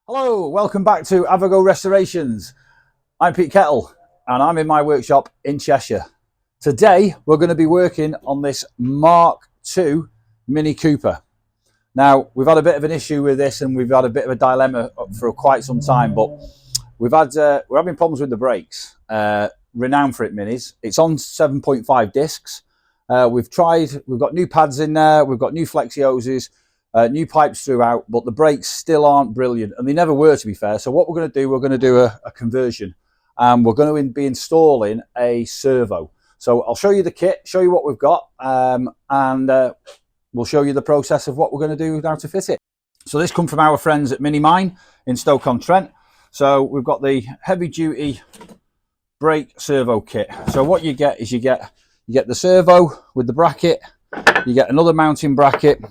Hello, welcome back to Avago Restorations. I'm Pete Kettle and I'm in my workshop in Cheshire. Today we're going to be working on this Mk2 Mini Cooper. Now we've had a bit of an issue with this and we've had a bit of a dilemma for quite some time, but we're having problems with the brakes. Renowned for it, minis. It's on 7.5 discs. We've got new pads in there, we've got new flexi hoses, new pipes throughout, but the brakes still aren't brilliant, and they never were, to be fair. So what we're going to do a conversion, and we're going to be installing a servo. So I'll show you the kit, show you what we've got, and we'll show you the process of what we're going to do now to fit it. So this comes from our friends at Mini Mine in Stoke-on-Trent. So we've got the heavy-duty brake servo kit. So what you get is you get the servo with the bracket, you get another mounting bracket,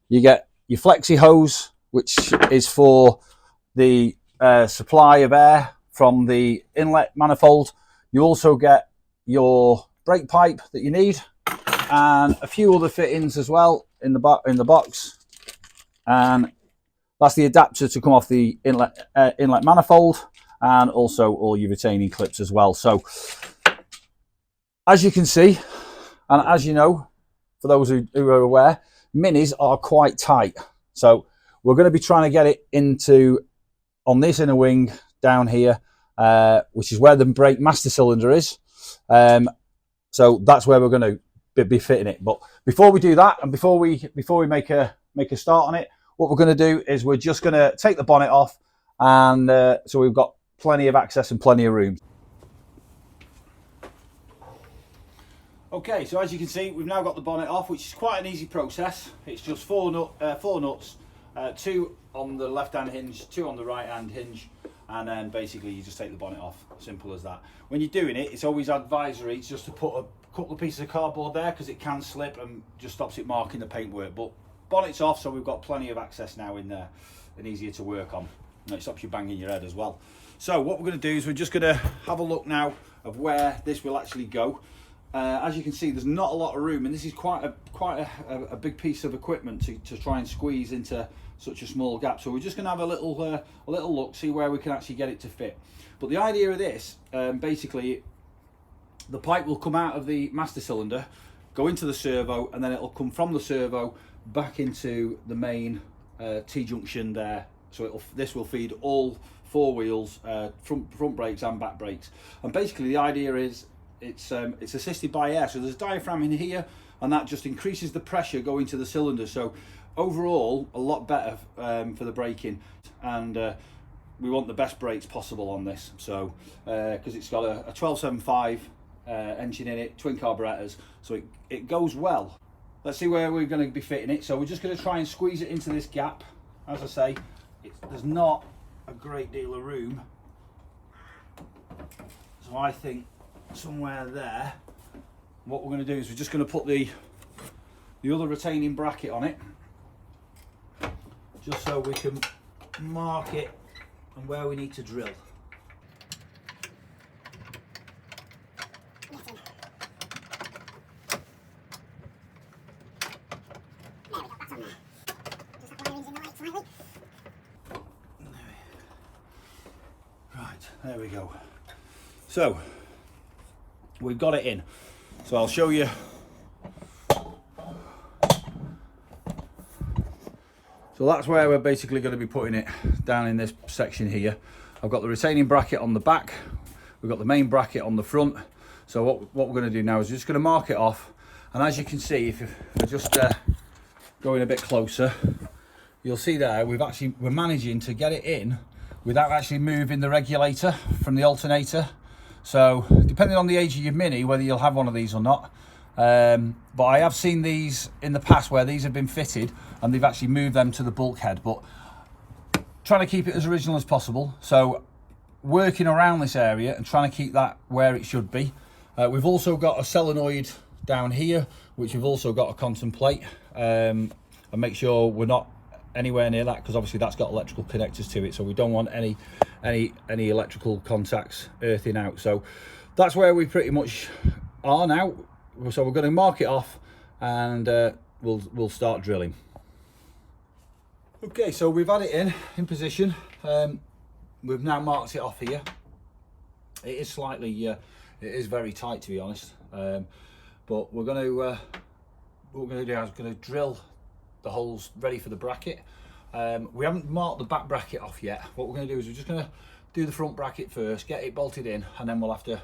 you get your flexi hose, which is for the supply of air from the inlet manifold. You also get your brake pipe that you need, and a few other fittings as well in the box. And that's the adapter to come off the inlet manifold, and also all your retaining clips as well. So, as you can see, and as you know, for those who are aware, minis are quite tight. So we're going to be trying to get it on this inner wing down here, which is where the brake master cylinder is. So that's where we're going to be fitting it. But before we do that, and before we make a start on it, what we're going to do is we're just going to take the bonnet off, and so we've got plenty of access and plenty of room. Okay, so as you can see, we've now got the bonnet off, which is quite an easy process. It's just four nuts, two on the left-hand hinge, two on the right-hand hinge, and then basically you just take the bonnet off. Simple as that. When you're doing it, it's always advisory just to put a couple of pieces of cardboard there, because it can slip and just stops it marking the paintwork. But bonnet's off, so we've got plenty of access now in there and easier to work on. And it stops you banging your head as well. So what we're going to do is we're just going to have a look now of where this will actually go. As you can see, there's not a lot of room, and this is quite a big piece of equipment to try and squeeze into such a small gap. So we're just going to have a little look, see where we can actually get it to fit. But the idea of this, basically, the pipe will come out of the master cylinder, go into the servo, and then it'll come from the servo back into the main T-junction there. So this will feed all four wheels, front brakes and back brakes. And basically the idea is it's assisted by air. So there's a diaphragm in here, and that just increases the pressure going to the cylinder. So overall, a lot better for the braking, and we want the best brakes possible on this. So because it's got a 1275 engine in it, twin carburetors, so it goes well. Let's see where we're going to be fitting it. So we're just going to try and squeeze it into this gap. As I say, there's not a great deal of room, so I think somewhere there. What we're going to do is we're just going to put the other retaining bracket on it, just so we can mark it and where we need to drill. Right, there we go. So we've got it in. So I'll show you. So that's where we're basically going to be putting it, down in this section here. I've got the retaining bracket on the back, we've got the main bracket on the front. So what we're going to do now is we're just going to mark it off, and as you can see, if we're just going a bit closer, you'll see there we're managing to get it in without actually moving the regulator from the alternator. So depending on the age of your Mini, whether you'll have one of these or not, but I have seen these in the past where these have been fitted and they've actually moved them to the bulkhead, but trying to keep it as original as possible. So working around this area and trying to keep that where it should be. We've also got a solenoid down here, which we've also got to contemplate and make sure we're not anywhere near that, because obviously that's got electrical connectors to it, so we don't want any electrical contacts earthing out. So that's where we pretty much are now. So we're going to mark it off, and we'll start drilling. Okay, so we've had it in position. We've now marked it off here. It is slightly, it is very tight, to be honest. But we're going to, what we're going to do is we're going to drill the holes ready for the bracket. We haven't marked the back bracket off yet. What we're going to do is we're just going to do the front bracket first, get it bolted in, and then we'll have to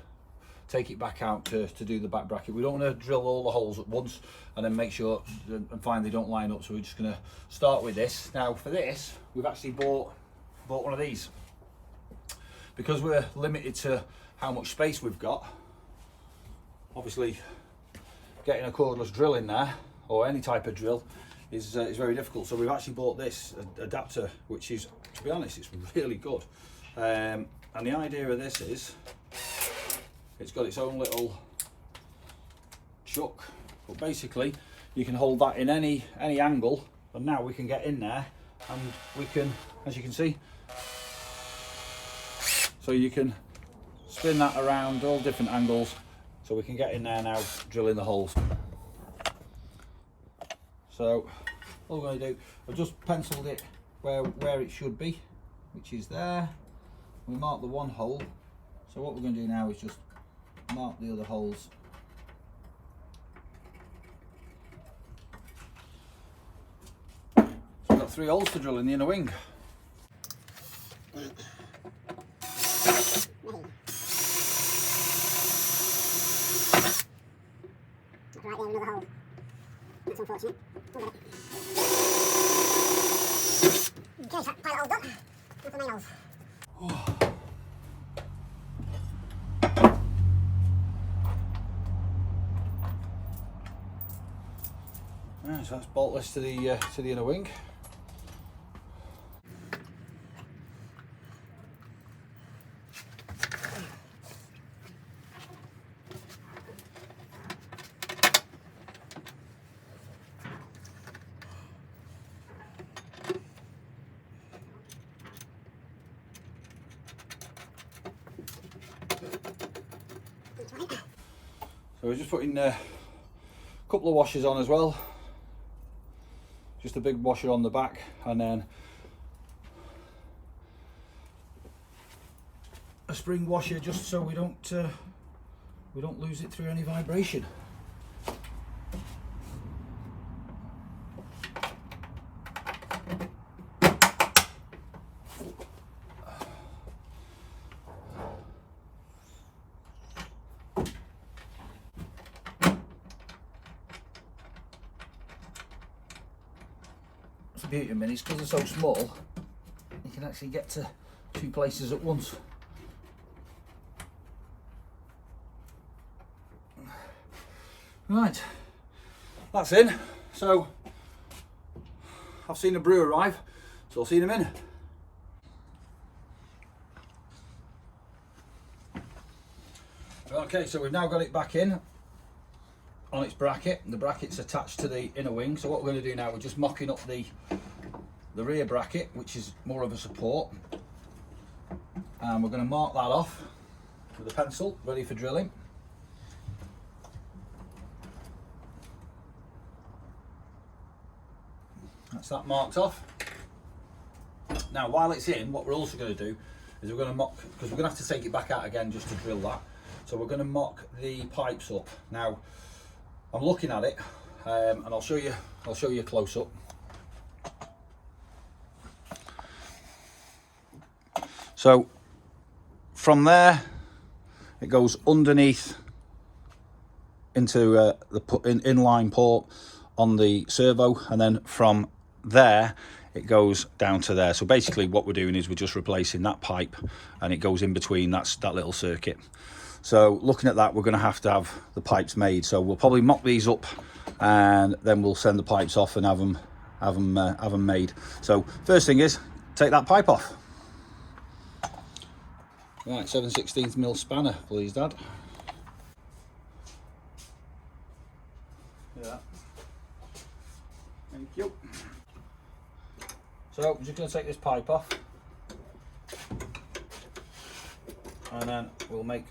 take it back out to do the back bracket. We don't want to drill all the holes at once and then make sure and find they don't line up, so we're just going to start with this. Now for this, we've actually bought one of these. Because we're limited to how much space we've got, obviously getting a cordless drill in there, or any type of drill, is very difficult. So we've actually bought this adapter, which is, to be honest, it's really good. And the idea of this is, it's got its own little chuck, but basically you can hold that in any angle, and now we can get in there and we can, as you can see, so you can spin that around all different angles, so we can get in there now drilling the holes. So all we're going to do, I've just penciled it where it should be, which is there. We mark the one hole, so what we're going to do now is just mark the other holes. So we've got 3 holes to drill in the inner wing. Right there, another hole. That's unfortunate. Okay, so pilot hole done. That's the main holes. Right, so that's boltless to the inner wing. So we're just putting a couple of washers on as well. Just a big washer on the back, and then a spring washer, just so we don't lose it through any vibration. The beauty of minis, because they're so small, you can actually get to 2 places at once. Right, that's in. So I've seen the brew arrive, so I'll see you in a minute. Okay, so we've now got it back in on its bracket. The bracket's attached to the inner wing, so what we're going to do now, we're just mocking up the rear bracket, which is more of a support, and we're going to mark that off with a pencil ready for drilling. That's that marked off. Now while it's in, what we're also going to do is we're going to mock, because we're going to have to take it back out again just to drill that, so we're going to mock the pipes up. Now I'm looking at it, and I'll show you close up. So from there it goes underneath into the inline port on the servo, and then from there it goes down to there. So basically what we're doing is we're just replacing that pipe, and it goes in between that little circuit. So looking at that, we're going to have the pipes made. So we'll probably mock these up, and then we'll send the pipes off and have them made. So first thing is take that pipe off. Right, 7/16 mil spanner, please, Dad. Yeah. Thank you. So I'm just going to take this pipe off, and then we'll make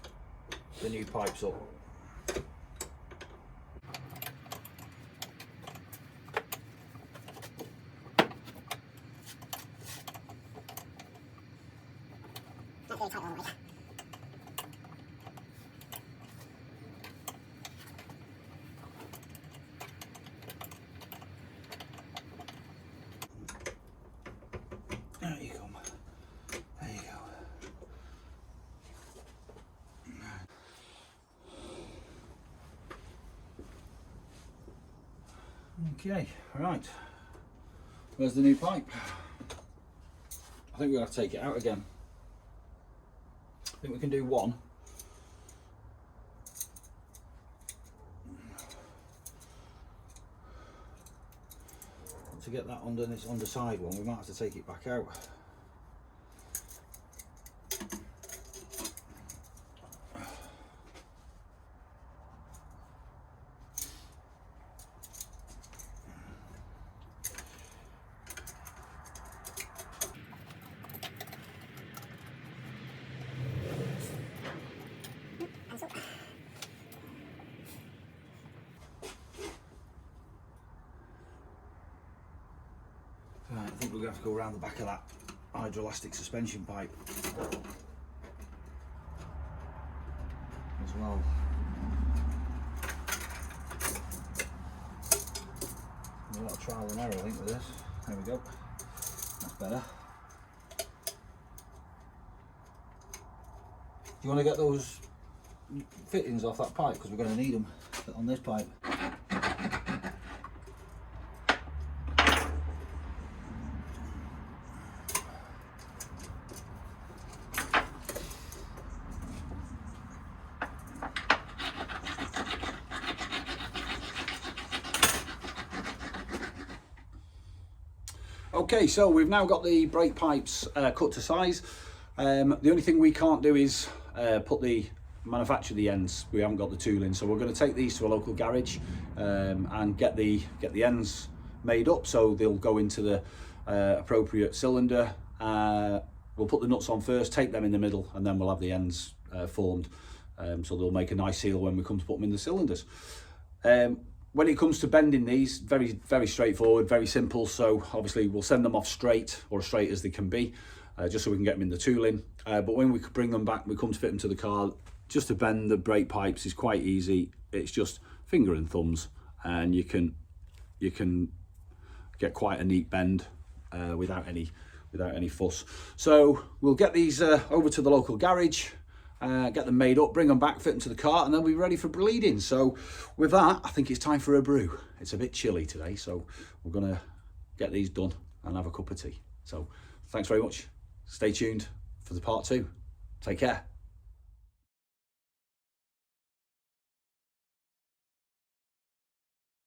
the new pipes up. very tight all the way. There you go. There you go. Okay, right. Where's the new pipe? I think we're going to have to take it out again. I think we can do one. To get that under this underside one, we might have to take it back out. Right, I think we're going to have to go around the back of that hydroelastic suspension pipe as well. A lot of trial and error, I think, with this. There we go. That's better. Do you want to get those fittings off that pipe, because we're going to need them on this pipe? Okay, so we've now got the brake pipes cut to size. The only thing we can't do is manufacture the ends. We haven't got the tooling, so we're going to take these to a local garage and get the ends made up, so they'll go into the appropriate cylinder. We'll put the nuts on first, tape them in the middle, and then we'll have the ends formed. So they'll make a nice seal when we come to put them in the cylinders. When it comes to bending these, very straightforward, very simple. So obviously we'll send them off straight, or as straight as they can be, just so we can get them in the tooling. But when we bring them back, we come to fit them to the car. Just to bend the brake pipes is quite easy. It's just finger and thumbs, and you can get quite a neat bend without any fuss. So we'll get these over to the local garage. Get them made up, bring them back, fit them to the car, and then we'll be ready for bleeding. So with that, I think it's time for a brew. It's a bit chilly today, so we're going to get these done and have a cup of tea. So thanks very much. Stay tuned for the part 2. Take care.